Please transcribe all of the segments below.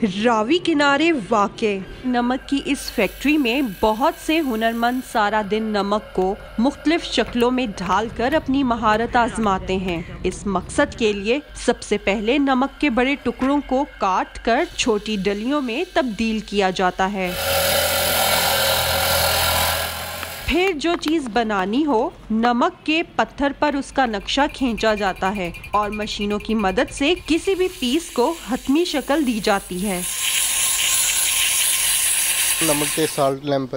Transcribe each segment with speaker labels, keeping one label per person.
Speaker 1: रावी किनारे वाक़े नमक की इस फैक्ट्री में बहुत से हुनरमंद सारा दिन नमक को मुख्तलिफ शक्लों में ढालकर अपनी महारत आजमाते हैं। इस मकसद के लिए सबसे पहले नमक के बड़े टुकड़ों को काट कर छोटी डलियों में तब्दील किया जाता है। फिर जो चीज़ बनानी हो, नमक के पत्थर पर उसका नक्शा खींचा जाता है और मशीनों की मदद से किसी भी पीस को हतमी शक्ल दी जाती है।
Speaker 2: नमक के साल्ट लैंप,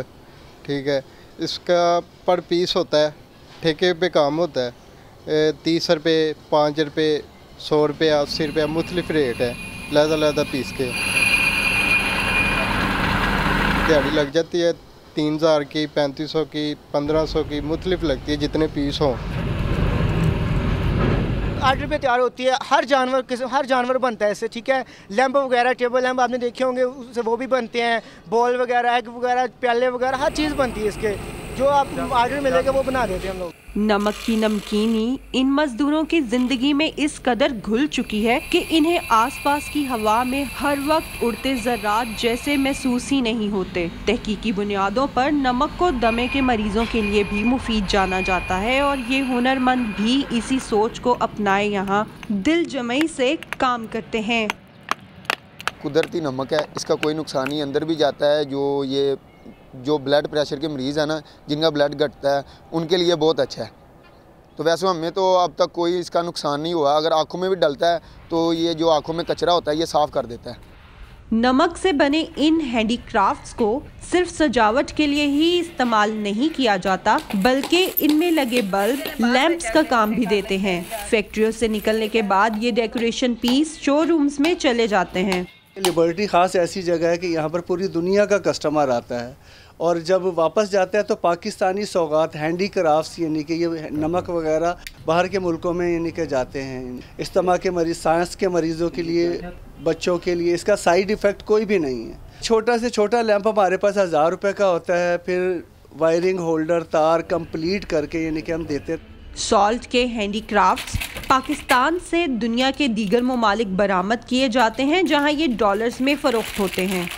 Speaker 2: ठीक है, इसका पर पीस होता है, ठेके पे काम होता है। 30 रुपये, 5 रुपये, 100 रुपये, 80 रुपये, मुख्तलिफ रेट है। लहदा पीस के दिहाड़ी लग जाती है 3000 की, 3500 की, 1500 की, मुख्तलिफ लगती है जितने पीस हों।
Speaker 3: 8 रुपये तैयार होती है। हर जानवर बनता है इससे, ठीक है। लैंप वगैरह, टेबल लैंप आपने देखे होंगे, उससे वो भी बनते हैं। बॉल वगैरह, एग वगैरह, प्याले वगैरह, हर चीज़ बनती है इसके। जो आप आर्डर मिलेगा वो बना देते हैं हम लोग।
Speaker 1: नमक की नमकीनी इन मजदूरों की जिंदगी में इस कदर घुल चुकी है कि इन्हें आसपास की हवा में हर वक्त उड़ते ज़र्रात जैसे महसूस ही नहीं होते। तहकीकी बुनियादों पर नमक को दमे के मरीजों के लिए भी मुफीद जाना जाता है और ये हुनरमंद भी इसी सोच को अपनाए यहाँ दिल जमई से काम करते हैं।
Speaker 4: कुदरती नमक है, इसका कोई नुकसान नहीं, अंदर भी जाता है। जो ब्लड प्रेशर के मरीज़ है ना, जिनका ब्लड घटता है, उनके लिए बहुत अच्छा है। तो वैसे हमें तो अब तक कोई इसका नुकसान नहीं हुआ। अगर आँखों में भी डलता है तो ये जो आँखों में कचरा होता है ये साफ़ कर देता है।
Speaker 1: नमक से बने इन हैंडीक्राफ्ट्स को सिर्फ सजावट के लिए ही इस्तेमाल नहीं किया जाता, बल्कि इनमें लगे बल्ब लैंप्स का काम भी देते हैं। फैक्ट्रियों से निकलने के बाद ये डेकोरेशन पीस शोरूम्स में चले जाते हैं।
Speaker 5: लिबर्टी ख़ास ऐसी जगह है कि यहाँ पर पूरी दुनिया का कस्टमर आता है और जब वापस जाता है तो पाकिस्तानी सौगात, हैंडीक्राफ्ट्स, यानी कि ये नमक वगैरह बाहर के मुल्कों में यानी कि जाते हैं। इस्तेमा के मरीज़, साइंस के मरीज़ों के लिए, बच्चों के लिए इसका साइड इफ़ेक्ट कोई भी नहीं है। छोटा से छोटा लैंप हमारे पास 1000 रुपये का होता है, फिर वायरिंग, होल्डर, तार कंप्लीट करके यानी कि हम देते हैं।
Speaker 1: सॉल्ट के हैंडीक्राफ्ट्स पाकिस्तान से दुनिया के दीगर ममालिक बरामद किए जाते हैं, जहां ये डॉलर्स में फ़रोख्त होते हैं।